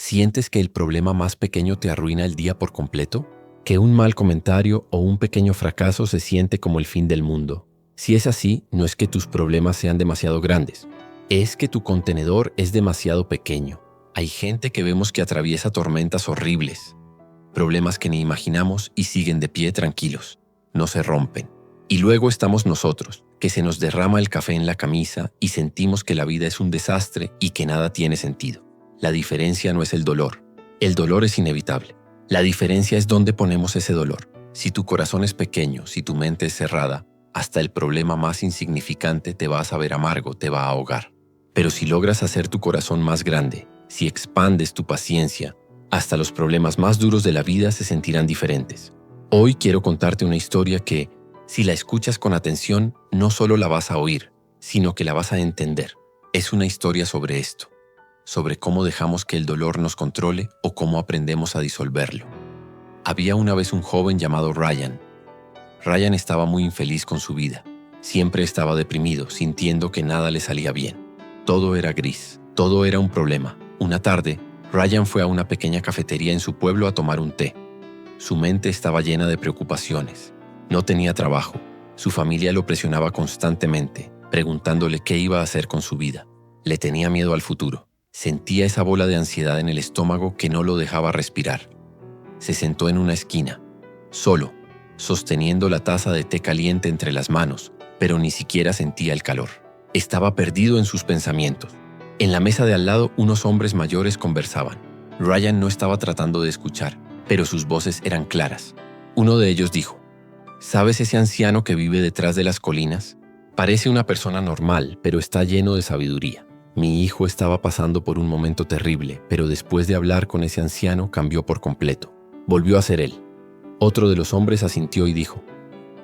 ¿Sientes que el problema más pequeño te arruina el día por completo? ¿Que un mal comentario o un pequeño fracaso se siente como el fin del mundo? Si es así, no es que tus problemas sean demasiado grandes. Es que tu contenedor es demasiado pequeño. Hay gente que vemos que atraviesa tormentas horribles, problemas que ni imaginamos y siguen de pie tranquilos. No se rompen. Y luego estamos nosotros, que se nos derrama el café en la camisa y sentimos que la vida es un desastre y que nada tiene sentido. La diferencia no es el dolor. El dolor es inevitable. La diferencia es dónde ponemos ese dolor. Si tu corazón es pequeño, si tu mente es cerrada, hasta el problema más insignificante te va a saber amargo, te va a ahogar. Pero si logras hacer tu corazón más grande, si expandes tu paciencia, hasta los problemas más duros de la vida se sentirán diferentes. Hoy quiero contarte una historia que, si la escuchas con atención, no solo la vas a oír, sino que la vas a entender. Es una historia sobre esto, sobre cómo dejamos que el dolor nos controle o cómo aprendemos a disolverlo. Había una vez un joven llamado Ryan. Ryan estaba muy infeliz con su vida. Siempre estaba deprimido, sintiendo que nada le salía bien. Todo era gris, todo era un problema. Una tarde, Ryan fue a una pequeña cafetería en su pueblo a tomar un té. Su mente estaba llena de preocupaciones. No tenía trabajo. Su familia lo presionaba constantemente, preguntándole qué iba a hacer con su vida. Le tenía miedo al futuro. Sentía esa bola de ansiedad en el estómago que no lo dejaba respirar. Se sentó en una esquina, solo, sosteniendo la taza de té caliente entre las manos, pero ni siquiera sentía el calor. Estaba perdido en sus pensamientos. En la mesa de al lado, unos hombres mayores conversaban. Ryan no estaba tratando de escuchar, pero sus voces eran claras. Uno de ellos dijo: ¿sabes ese anciano que vive detrás de las colinas? Parece una persona normal, pero está lleno de sabiduría. Mi hijo estaba pasando por un momento terrible, pero después de hablar con ese anciano cambió por completo. Volvió a ser él. Otro de los hombres asintió y dijo: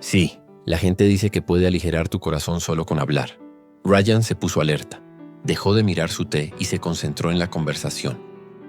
sí, la gente dice que puede aligerar tu corazón solo con hablar. Ryan se puso alerta. Dejó de mirar su té y se concentró en la conversación.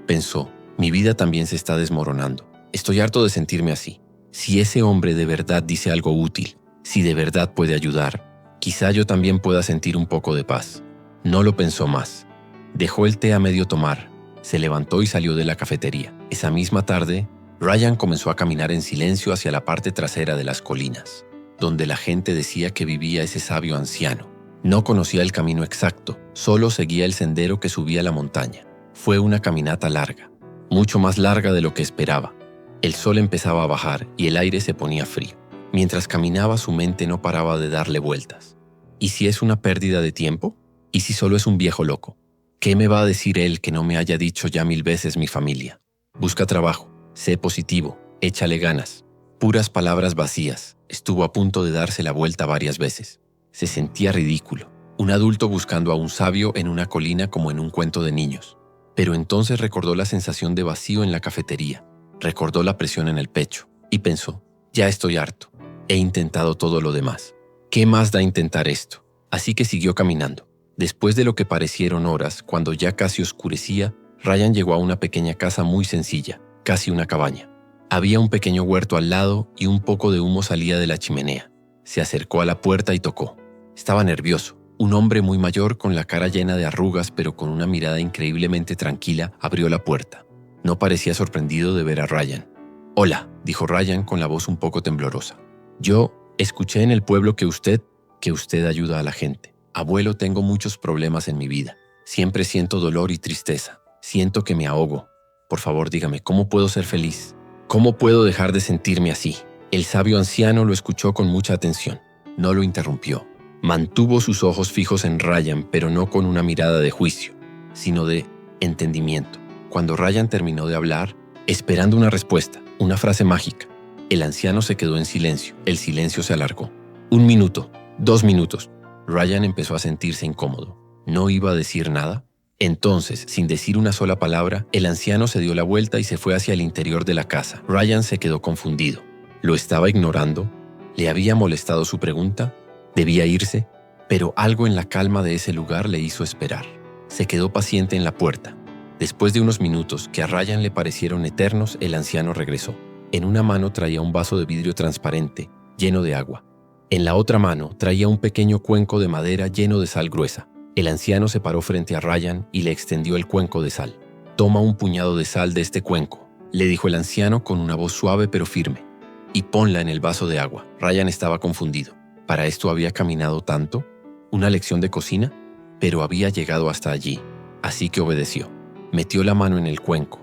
Pensó: mi vida también se está desmoronando. Estoy harto de sentirme así. Si ese hombre de verdad dice algo útil, si de verdad puede ayudar, quizá yo también pueda sentir un poco de paz. No lo pensó más. Dejó el té a medio tomar, se levantó y salió de la cafetería. Esa misma tarde, Ryan comenzó a caminar en silencio hacia la parte trasera de las colinas, donde la gente decía que vivía ese sabio anciano. No conocía el camino exacto, solo seguía el sendero que subía la montaña. Fue una caminata larga, mucho más larga de lo que esperaba. El sol empezaba a bajar y el aire se ponía frío. Mientras caminaba, su mente no paraba de darle vueltas. ¿Y si es una pérdida de tiempo? ¿Y si solo es un viejo loco? ¿Qué me va a decir él que no me haya dicho ya 1000 veces mi familia? Busca trabajo, sé positivo, échale ganas. Puras palabras vacías. Estuvo a punto de darse la vuelta varias veces. Se sentía ridículo, un adulto buscando a un sabio en una colina como en un cuento de niños. Pero entonces recordó la sensación de vacío en la cafetería, recordó la presión en el pecho y pensó: ya estoy harto, he intentado todo lo demás. ¿Qué más da intentar esto? Así que siguió caminando. Después de lo que parecieron horas, cuando ya casi oscurecía, Ryan llegó a una pequeña casa muy sencilla, casi una cabaña. Había un pequeño huerto al lado y un poco de humo salía de la chimenea. Se acercó a la puerta y tocó. Estaba nervioso. Un hombre muy mayor, con la cara llena de arrugas pero con una mirada increíblemente tranquila, abrió la puerta. No parecía sorprendido de ver a Ryan. «Hola», dijo Ryan con la voz un poco temblorosa. «Yo escuché en el pueblo que usted ayuda a la gente. Abuelo, tengo muchos problemas en mi vida. Siempre siento dolor y tristeza. Siento que me ahogo. Por favor, dígame, ¿cómo puedo ser feliz? ¿Cómo puedo dejar de sentirme así?» El sabio anciano lo escuchó con mucha atención. No lo interrumpió. Mantuvo sus ojos fijos en Ryan, pero no con una mirada de juicio, sino de entendimiento. Cuando Ryan terminó de hablar, esperando una respuesta, una frase mágica, el anciano se quedó en silencio. El silencio se alargó. 1 minuto, 2 minutos. Ryan empezó a sentirse incómodo. ¿No iba a decir nada? Entonces, sin decir una sola palabra, el anciano se dio la vuelta y se fue hacia el interior de la casa. Ryan se quedó confundido. ¿Lo estaba ignorando? ¿Le había molestado su pregunta? ¿Debía irse? Pero algo en la calma de ese lugar le hizo esperar. Se quedó paciente en la puerta. Después de unos minutos que a Ryan le parecieron eternos, el anciano regresó. En una mano traía un vaso de vidrio transparente, lleno de agua. En la otra mano traía un pequeño cuenco de madera lleno de sal gruesa. El anciano se paró frente a Ryan y le extendió el cuenco de sal. «Toma un puñado de sal de este cuenco», le dijo el anciano con una voz suave pero firme, «y ponla en el vaso de agua». Ryan estaba confundido. ¿Para esto había caminado tanto? ¿Una lección de cocina? Pero había llegado hasta allí, así que obedeció. Metió la mano en el cuenco.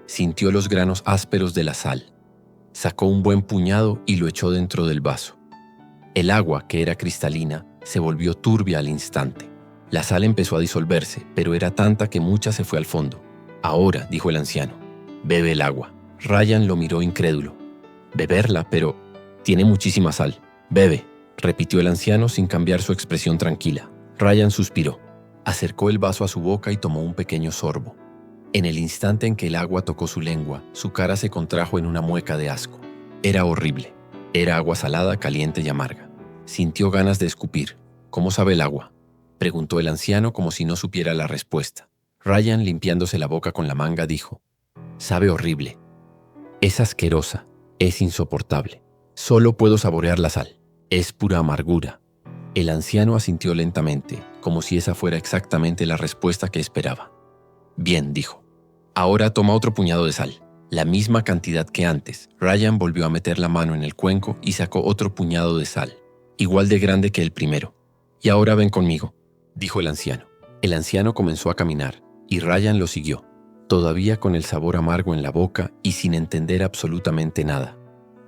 Sintió los granos ásperos de la sal. Sacó un buen puñado y lo echó dentro del vaso. El agua, que era cristalina, se volvió turbia al instante. La sal empezó a disolverse, pero era tanta que mucha se fue al fondo. «Ahora», dijo el anciano, «bebe el agua». Ryan lo miró incrédulo. «¿Beberla? Pero tiene muchísima sal». «Bebe», repitió el anciano sin cambiar su expresión tranquila. Ryan suspiró. Acercó el vaso a su boca y tomó un pequeño sorbo. En el instante en que el agua tocó su lengua, su cara se contrajo en una mueca de asco. Era horrible. Era agua salada, caliente y amarga. Sintió ganas de escupir. «¿Cómo sabe el agua?», preguntó el anciano como si no supiera la respuesta. Ryan, limpiándose la boca con la manga, dijo: «Sabe horrible. Es asquerosa. Es insoportable. Solo puedo saborear la sal. Es pura amargura». El anciano asintió lentamente, como si esa fuera exactamente la respuesta que esperaba. «Bien», dijo. «Ahora toma otro puñado de sal, la misma cantidad que antes». Ryan volvió a meter la mano en el cuenco y sacó otro puñado de sal, igual de grande que el primero. «Y ahora ven conmigo», dijo el anciano. El anciano comenzó a caminar, y Ryan lo siguió, todavía con el sabor amargo en la boca y sin entender absolutamente nada.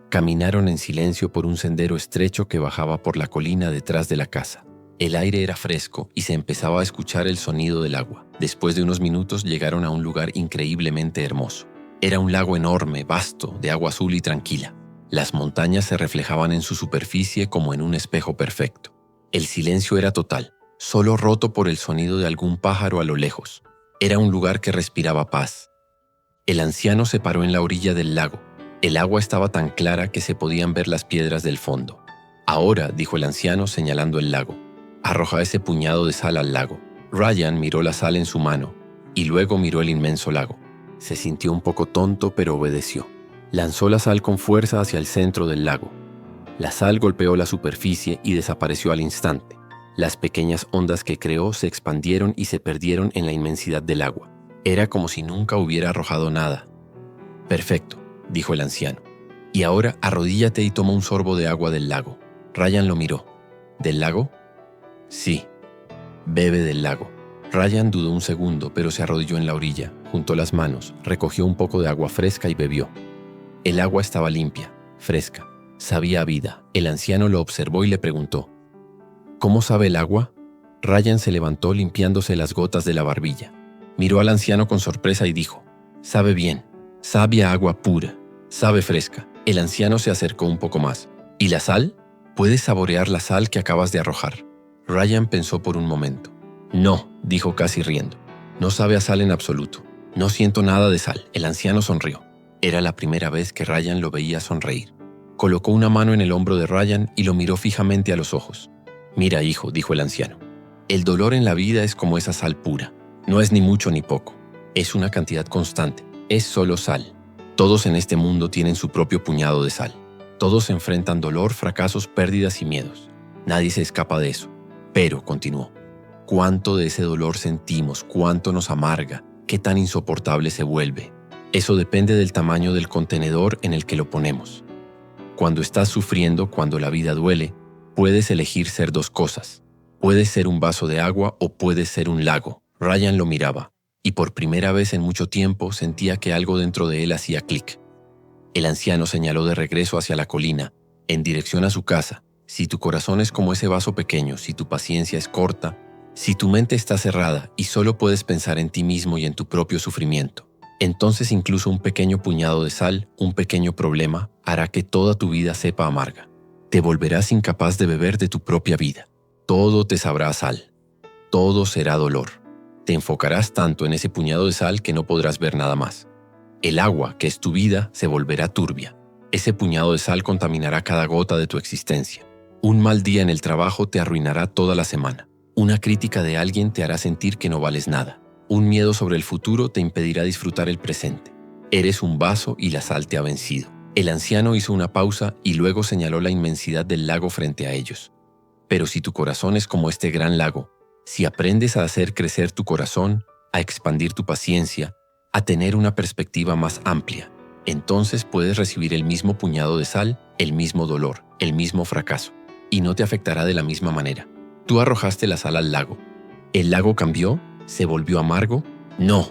Caminaron en silencio por un sendero estrecho que bajaba por la colina detrás de la casa. El aire era fresco y se empezaba a escuchar el sonido del agua. Después de unos minutos llegaron a un lugar increíblemente hermoso. Era un lago enorme, vasto, de agua azul y tranquila. Las montañas se reflejaban en su superficie como en un espejo perfecto. El silencio era total, solo roto por el sonido de algún pájaro a lo lejos. Era un lugar que respiraba paz. El anciano se paró en la orilla del lago. El agua estaba tan clara que se podían ver las piedras del fondo. «Ahora», dijo el anciano señalando el lago, «arroja ese puñado de sal al lago». Ryan miró la sal en su mano y luego miró el inmenso lago. Se sintió un poco tonto, pero obedeció. Lanzó la sal con fuerza hacia el centro del lago. La sal golpeó la superficie y desapareció al instante. Las pequeñas ondas que creó se expandieron y se perdieron en la inmensidad del agua. Era como si nunca hubiera arrojado nada. «Perfecto», dijo el anciano. «Y ahora arrodíllate y toma un sorbo de agua del lago». Ryan lo miró. «¿Del lago?». «Sí». «Bebe del lago». Ryan dudó un segundo, pero se arrodilló en la orilla, juntó las manos, recogió un poco de agua fresca y bebió. El agua estaba limpia, fresca, sabía a vida. El anciano lo observó y le preguntó: «¿Cómo sabe el agua?». Ryan se levantó limpiándose las gotas de la barbilla. Miró al anciano con sorpresa y dijo: «Sabe bien, sabe a agua pura, sabe fresca». El anciano se acercó un poco más. «¿Y la sal? ¿Puedes saborear la sal que acabas de arrojar?». Ryan pensó por un momento. «No», dijo casi riendo. «No sabe a sal en absoluto. No siento nada de sal». El anciano sonrió. Era la primera vez que Ryan lo veía sonreír. Colocó una mano en el hombro de Ryan y lo miró fijamente a los ojos. «Mira, hijo», dijo el anciano, «el dolor en la vida es como esa sal pura. No es ni mucho ni poco. Es una cantidad constante. Es solo sal. Todos en este mundo tienen su propio puñado de sal. Todos enfrentan dolor, fracasos, pérdidas y miedos. Nadie se escapa de eso. Pero», continuó, «cuánto de ese dolor sentimos, cuánto nos amarga, qué tan insoportable se vuelve. Eso depende del tamaño del contenedor en el que lo ponemos. Cuando estás sufriendo, cuando la vida duele, puedes elegir ser dos cosas. Puedes ser un vaso de agua o puedes ser un lago». Ryan lo miraba, y por primera vez en mucho tiempo sentía que algo dentro de él hacía clic. El anciano señaló de regreso hacia la colina, en dirección a su casa. «Si tu corazón es como ese vaso pequeño, si tu paciencia es corta, si tu mente está cerrada y solo puedes pensar en ti mismo y en tu propio sufrimiento, entonces incluso un pequeño puñado de sal, un pequeño problema, hará que toda tu vida sepa amarga. Te volverás incapaz de beber de tu propia vida. Todo te sabrá a sal. Todo será dolor. Te enfocarás tanto en ese puñado de sal que no podrás ver nada más. El agua, que es tu vida, se volverá turbia. Ese puñado de sal contaminará cada gota de tu existencia. Un mal día en el trabajo te arruinará toda la semana. Una crítica de alguien te hará sentir que no vales nada. Un miedo sobre el futuro te impedirá disfrutar el presente. Eres un vaso y la sal te ha vencido». El anciano hizo una pausa y luego señaló la inmensidad del lago frente a ellos. «Pero si tu corazón es como este gran lago, si aprendes a hacer crecer tu corazón, a expandir tu paciencia, a tener una perspectiva más amplia. Entonces puedes recibir el mismo puñado de sal, el mismo dolor, el mismo fracaso, y no te afectará de la misma manera. Tú arrojaste la sal al lago. ¿El lago cambió? ¿Se volvió amargo? No.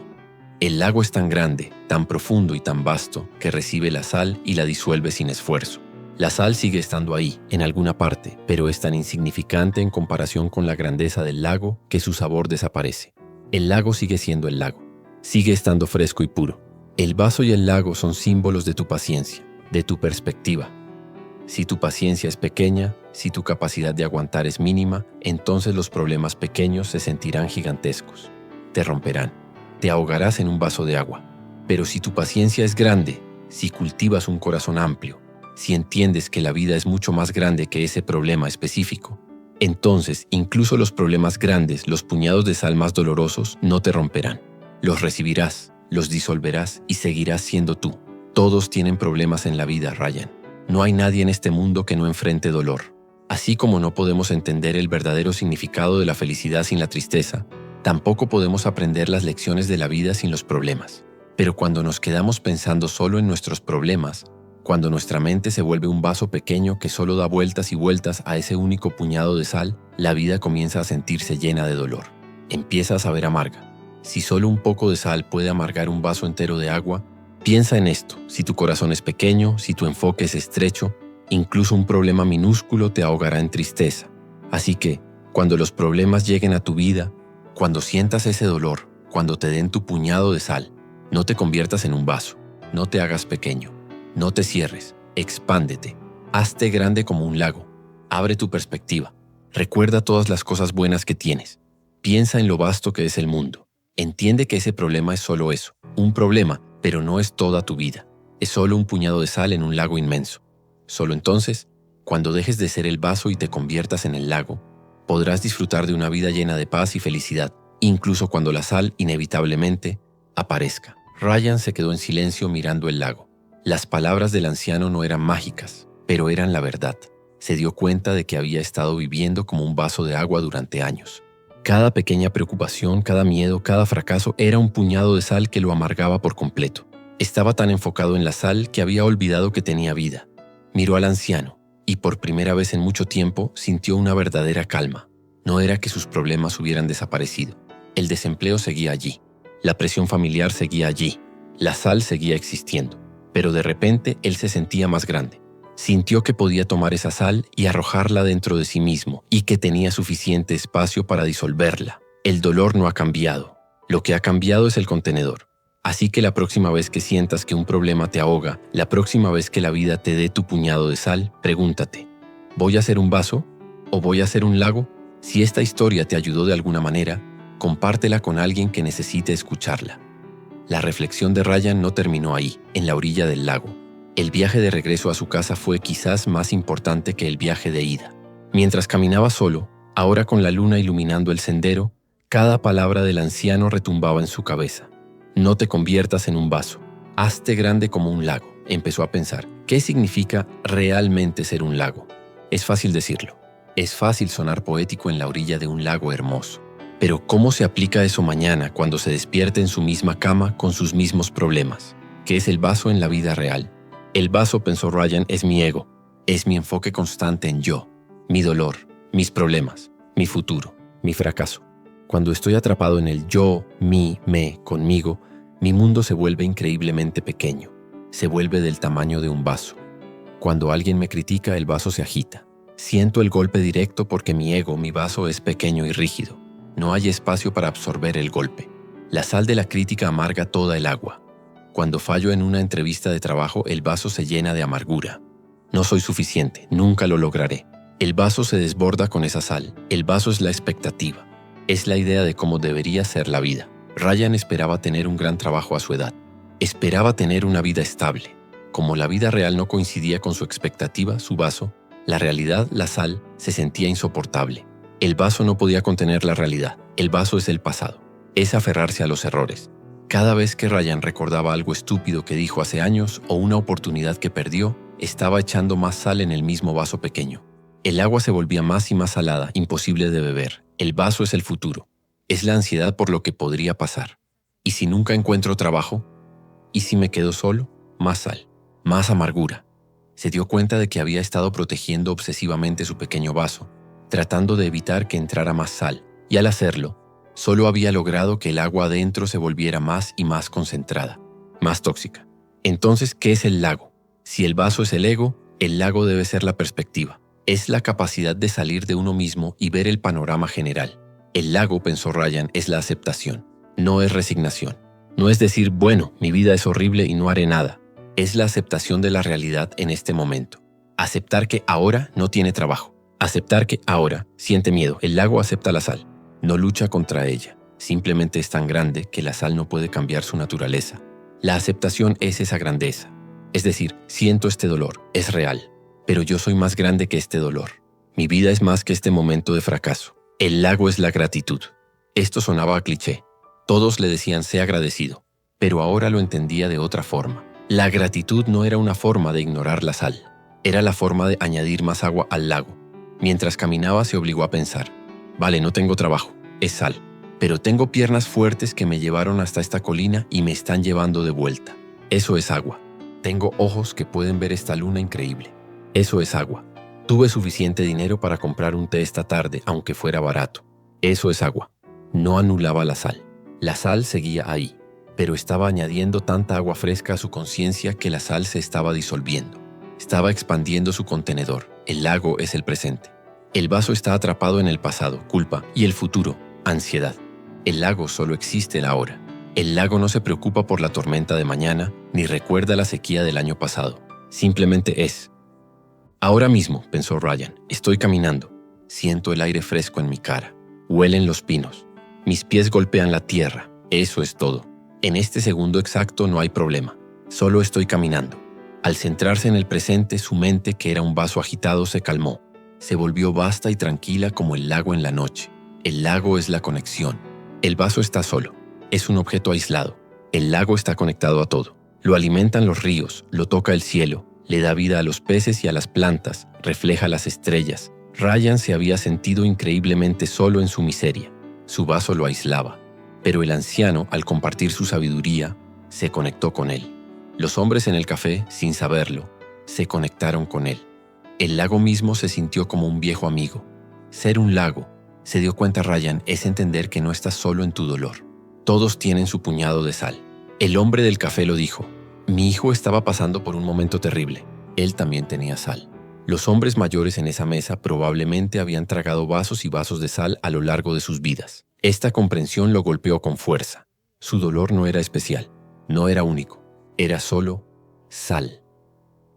El lago es tan grande, tan profundo y tan vasto que recibe la sal y la disuelve sin esfuerzo. La sal sigue estando ahí, en alguna parte, pero es tan insignificante en comparación con la grandeza del lago que su sabor desaparece. El lago sigue siendo el lago. Sigue estando fresco y puro. El vaso y el lago son símbolos de tu paciencia, de tu perspectiva. Si tu paciencia es pequeña, si tu capacidad de aguantar es mínima, entonces los problemas pequeños se sentirán gigantescos. Te romperán. Te ahogarás en un vaso de agua. Pero si tu paciencia es grande, si cultivas un corazón amplio, si entiendes que la vida es mucho más grande que ese problema específico, entonces incluso los problemas grandes, los puñados de sal más dolorosos, no te romperán. Los recibirás, los disolverás y seguirás siendo tú. Todos tienen problemas en la vida, Ryan. No hay nadie en este mundo que no enfrente dolor. Así como no podemos entender el verdadero significado de la felicidad sin la tristeza, tampoco podemos aprender las lecciones de la vida sin los problemas. Pero cuando nos quedamos pensando solo en nuestros problemas, cuando nuestra mente se vuelve un vaso pequeño que solo da vueltas y vueltas a ese único puñado de sal, la vida comienza a sentirse llena de dolor. Empieza a saber amarga. Si solo un poco de sal puede amargar un vaso entero de agua, piensa en esto. Si tu corazón es pequeño, si tu enfoque es estrecho, incluso un problema minúsculo te ahogará en tristeza. Así que, cuando los problemas lleguen a tu vida, cuando sientas ese dolor, cuando te den tu puñado de sal, no te conviertas en un vaso, no te hagas pequeño, no te cierres, expándete, hazte grande como un lago, abre tu perspectiva, recuerda todas las cosas buenas que tienes, piensa en lo vasto que es el mundo, entiende que ese problema es solo eso, un problema, pero no es toda tu vida, es solo un puñado de sal en un lago inmenso. Solo entonces, cuando dejes de ser el vaso y te conviertas en el lago, podrás disfrutar de una vida llena de paz y felicidad, incluso cuando la sal inevitablemente aparezca. Ryan se quedó en silencio mirando el lago. Las palabras del anciano no eran mágicas, pero eran la verdad. Se dio cuenta de que había estado viviendo como un vaso de agua durante años. Cada pequeña preocupación, cada miedo, cada fracaso era un puñado de sal que lo amargaba por completo. Estaba tan enfocado en la sal que había olvidado que tenía vida. Miró al anciano y por primera vez en mucho tiempo sintió una verdadera calma. No era que sus problemas hubieran desaparecido. El desempleo seguía allí. La presión familiar seguía allí. La sal seguía existiendo. Pero de repente él se sentía más grande. Sintió que podía tomar esa sal y arrojarla dentro de sí mismo y que tenía suficiente espacio para disolverla. El dolor no ha cambiado. Lo que ha cambiado es el contenedor. Así que la próxima vez que sientas que un problema te ahoga, la próxima vez que la vida te dé tu puñado de sal, pregúntate, ¿voy a ser un vaso o voy a ser un lago? Si esta historia te ayudó de alguna manera, compártela con alguien que necesite escucharla. La reflexión de Ryan no terminó ahí, en la orilla del lago. El viaje de regreso a su casa fue quizás más importante que el viaje de ida. Mientras caminaba solo, ahora con la luna iluminando el sendero, cada palabra del anciano retumbaba en su cabeza. No te conviertas en un vaso. Hazte grande como un lago. Empezó a pensar, ¿qué significa realmente ser un lago? Es fácil decirlo. Es fácil sonar poético en la orilla de un lago hermoso. Pero ¿cómo se aplica eso mañana cuando se despierte en su misma cama con sus mismos problemas? ¿Qué es el vaso en la vida real? El vaso, pensó Ryan, es mi ego. Es mi enfoque constante en yo, mi dolor, mis problemas, mi futuro, mi fracaso. Cuando estoy atrapado en el yo, mí, me, conmigo, mi mundo se vuelve increíblemente pequeño. Se vuelve del tamaño de un vaso. Cuando alguien me critica, el vaso se agita. Siento el golpe directo porque mi ego, mi vaso, es pequeño y rígido. No hay espacio para absorber el golpe. La sal de la crítica amarga toda el agua. Cuando fallo en una entrevista de trabajo, el vaso se llena de amargura. No soy suficiente, nunca lo lograré. El vaso se desborda con esa sal. El vaso es la expectativa. Es la idea de cómo debería ser la vida. Ryan esperaba tener un gran trabajo a su edad. Esperaba tener una vida estable. Como la vida real no coincidía con su expectativa, su vaso, la realidad, la sal, se sentía insoportable. El vaso no podía contener la realidad. El vaso es el pasado. Es aferrarse a los errores. Cada vez que Ryan recordaba algo estúpido que dijo hace años o una oportunidad que perdió, estaba echando más sal en el mismo vaso pequeño. El agua se volvía más y más salada, imposible de beber. El vaso es el futuro. Es la ansiedad por lo que podría pasar. ¿Y si nunca encuentro trabajo? ¿Y si me quedo solo? Más sal, más amargura. Se dio cuenta de que había estado protegiendo obsesivamente su pequeño vaso, tratando de evitar que entrara más sal, y al hacerlo, solo había logrado que el agua adentro se volviera más y más concentrada, más tóxica. Entonces, ¿qué es el lago? Si el vaso es el ego, el lago debe ser la perspectiva. Es la capacidad de salir de uno mismo y ver el panorama general. El lago, pensó Ryan, es la aceptación, no es resignación. No es decir, bueno, mi vida es horrible y no haré nada. Es la aceptación de la realidad en este momento. Aceptar que ahora no tiene trabajo. Aceptar que ahora siente miedo. El lago acepta la sal. No lucha contra ella. Simplemente es tan grande que la sal no puede cambiar su naturaleza. La aceptación es esa grandeza. Es decir, siento este dolor, es real. Pero yo soy más grande que este dolor. Mi vida es más que este momento de fracaso. El lago es la gratitud. Esto sonaba a cliché. Todos le decían sé agradecido. Pero ahora lo entendía de otra forma. La gratitud no era una forma de ignorar la sal. Era la forma de añadir más agua al lago. Mientras caminaba se obligó a pensar. Vale, no tengo trabajo, es sal. Pero tengo piernas fuertes que me llevaron hasta esta colina y me están llevando de vuelta. Eso es agua. Tengo ojos que pueden ver esta luna increíble. Eso es agua. Tuve suficiente dinero para comprar un té esta tarde, aunque fuera barato. Eso es agua. No anulaba la sal. La sal seguía ahí, pero estaba añadiendo tanta agua fresca a su conciencia que la sal se estaba disolviendo. Estaba expandiendo su contenedor. El lago es el presente. El vaso está atrapado en el pasado, culpa, y el futuro, ansiedad. El lago solo existe el ahora. El lago no se preocupa por la tormenta de mañana, ni recuerda la sequía del año pasado. Simplemente es. Ahora mismo, pensó Ryan, estoy caminando. Siento el aire fresco en mi cara. Huelen los pinos. Mis pies golpean la tierra. Eso es todo. En este segundo exacto no hay problema. Solo estoy caminando. Al centrarse en el presente, su mente, que era un vaso agitado, se calmó. Se volvió vasta y tranquila como el lago en la noche. El lago es la conexión. El vaso está solo. Es un objeto aislado. El lago está conectado a todo. Lo alimentan los ríos, lo toca el cielo, le da vida a los peces y a las plantas, refleja las estrellas. Ryan se había sentido increíblemente solo en su miseria. Su vaso lo aislaba. Pero el anciano, al compartir su sabiduría, se conectó con él. Los hombres en el café, sin saberlo, se conectaron con él. El lago mismo se sintió como un viejo amigo. Ser un lago, se dio cuenta Ryan, es entender que no estás solo en tu dolor. Todos tienen su puñado de sal. El hombre del café lo dijo. Mi hijo estaba pasando por un momento terrible. Él también tenía sal. Los hombres mayores en esa mesa probablemente habían tragado vasos y vasos de sal a lo largo de sus vidas. Esta comprensión lo golpeó con fuerza. Su dolor no era especial, no era único, era solo sal.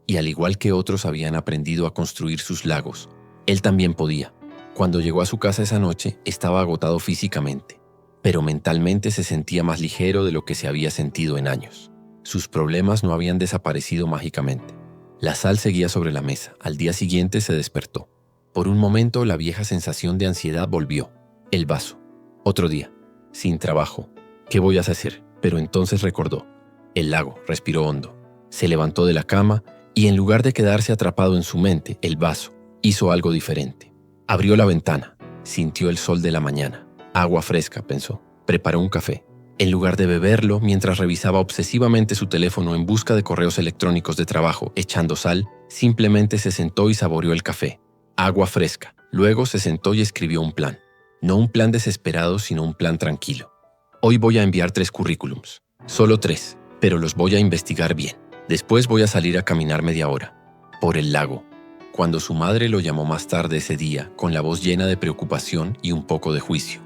Y al igual que otros habían aprendido a construir sus lagos, él también podía. Cuando llegó a su casa esa noche, estaba agotado físicamente, pero mentalmente se sentía más ligero de lo que se había sentido en años. Sus problemas no habían desaparecido mágicamente. La sal seguía sobre la mesa. Al día siguiente se despertó. Por un momento la vieja sensación de ansiedad volvió. El vaso. Otro día. Sin trabajo. ¿Qué voy a hacer? Pero entonces recordó. El lago. Respiró hondo. Se levantó de la cama y en lugar de quedarse atrapado en su mente, el vaso hizo algo diferente. Abrió la ventana. Sintió el sol de la mañana. Agua fresca, pensó. Preparó un café. En lugar de beberlo, mientras revisaba obsesivamente su teléfono en busca de correos electrónicos de trabajo, echando sal, simplemente se sentó y saboreó el café. Agua fresca. Luego se sentó y escribió un plan. No un plan desesperado, sino un plan tranquilo. Hoy voy a enviar 3 currículums. Solo 3, pero los voy a investigar bien. Después voy a salir a caminar media hora. Por el lago. Cuando su madre lo llamó más tarde ese día, con la voz llena de preocupación y un poco de juicio.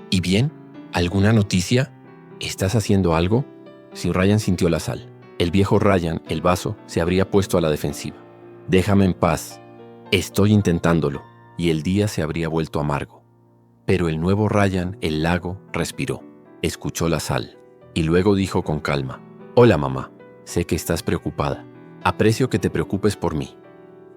¿Y bien? ¿Alguna noticia? ¿Estás haciendo algo? Si Ryan sintió la sal. El viejo Ryan, el vaso, se habría puesto a la defensiva. Déjame en paz. Estoy intentándolo. Y el día se habría vuelto amargo. Pero el nuevo Ryan, el lago, respiró. Escuchó la sal. Y luego dijo con calma. Hola mamá. Sé que estás preocupada. Aprecio que te preocupes por mí.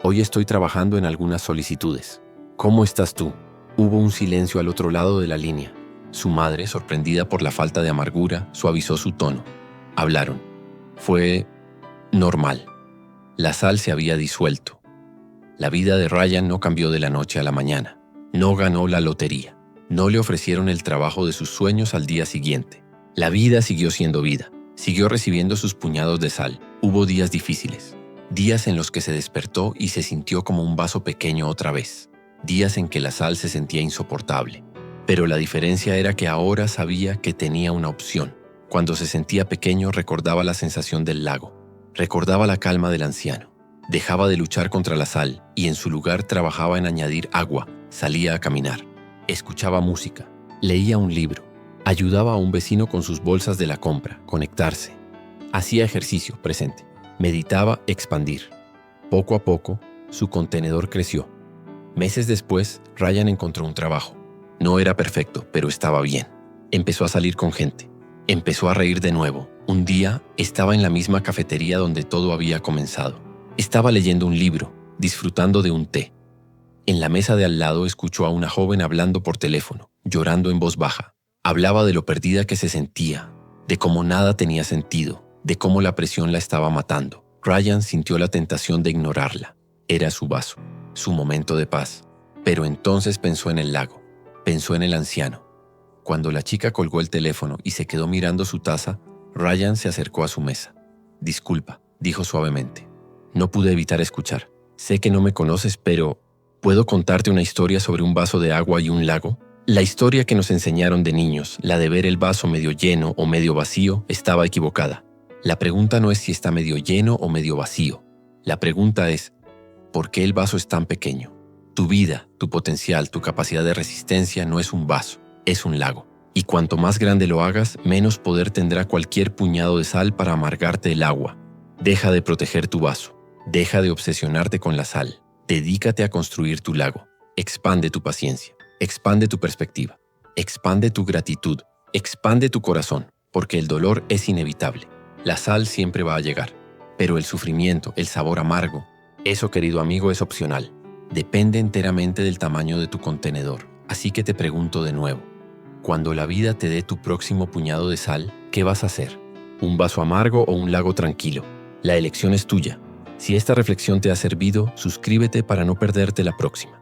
Hoy estoy trabajando en algunas solicitudes. ¿Cómo estás tú? Hubo un silencio al otro lado de la línea. Su madre, sorprendida por la falta de amargura, suavizó su tono. Hablaron. Fue normal. La sal se había disuelto. La vida de Ryan no cambió de la noche a la mañana. No ganó la lotería. No le ofrecieron el trabajo de sus sueños al día siguiente. La vida siguió siendo vida. Siguió recibiendo sus puñados de sal. Hubo días difíciles. Días en los que se despertó y se sintió como un vaso pequeño otra vez. Días en que la sal se sentía insoportable. Pero la diferencia era que ahora sabía que tenía una opción. Cuando se sentía pequeño recordaba la sensación del lago. Recordaba la calma del anciano. Dejaba de luchar contra la sal y en su lugar trabajaba en añadir agua. Salía a caminar. Escuchaba música. Leía un libro. Ayudaba a un vecino con sus bolsas de la compra. Conectarse. Hacía ejercicio presente. Meditaba expandir. Poco a poco, su contenedor creció. Meses después, Ryan encontró un trabajo. No era perfecto, pero estaba bien. Empezó a salir con gente. Empezó a reír de nuevo. Un día, estaba en la misma cafetería donde todo había comenzado. Estaba leyendo un libro, disfrutando de un té. En la mesa de al lado escuchó a una joven hablando por teléfono, llorando en voz baja. Hablaba de lo perdida que se sentía, de cómo nada tenía sentido, de cómo la presión la estaba matando. Ryan sintió la tentación de ignorarla. Era su vaso, su momento de paz. Pero entonces pensó en el lago, pensó en el anciano. Cuando la chica colgó el teléfono y se quedó mirando su taza, Ryan se acercó a su mesa. «Disculpa», dijo suavemente. «No pude evitar escuchar. Sé que no me conoces, pero ¿puedo contarte una historia sobre un vaso de agua y un lago?» La historia que nos enseñaron de niños, la de ver el vaso medio lleno o medio vacío, estaba equivocada. La pregunta no es si está medio lleno o medio vacío. La pregunta es, ¿por qué el vaso es tan pequeño? Tu vida, tu potencial, tu capacidad de resistencia no es un vaso, es un lago. Y cuanto más grande lo hagas, menos poder tendrá cualquier puñado de sal para amargarte el agua. Deja de proteger tu vaso. Deja de obsesionarte con la sal. Dedícate a construir tu lago. Expande tu paciencia. Expande tu perspectiva. Expande tu gratitud. Expande tu corazón, porque el dolor es inevitable. La sal siempre va a llegar. Pero el sufrimiento, el sabor amargo, eso, querido amigo, es opcional. Depende enteramente del tamaño de tu contenedor. Así que te pregunto de nuevo. Cuando la vida te dé tu próximo puñado de sal, ¿qué vas a hacer? ¿Un vaso amargo o un lago tranquilo? La elección es tuya. Si esta reflexión te ha servido, suscríbete para no perderte la próxima.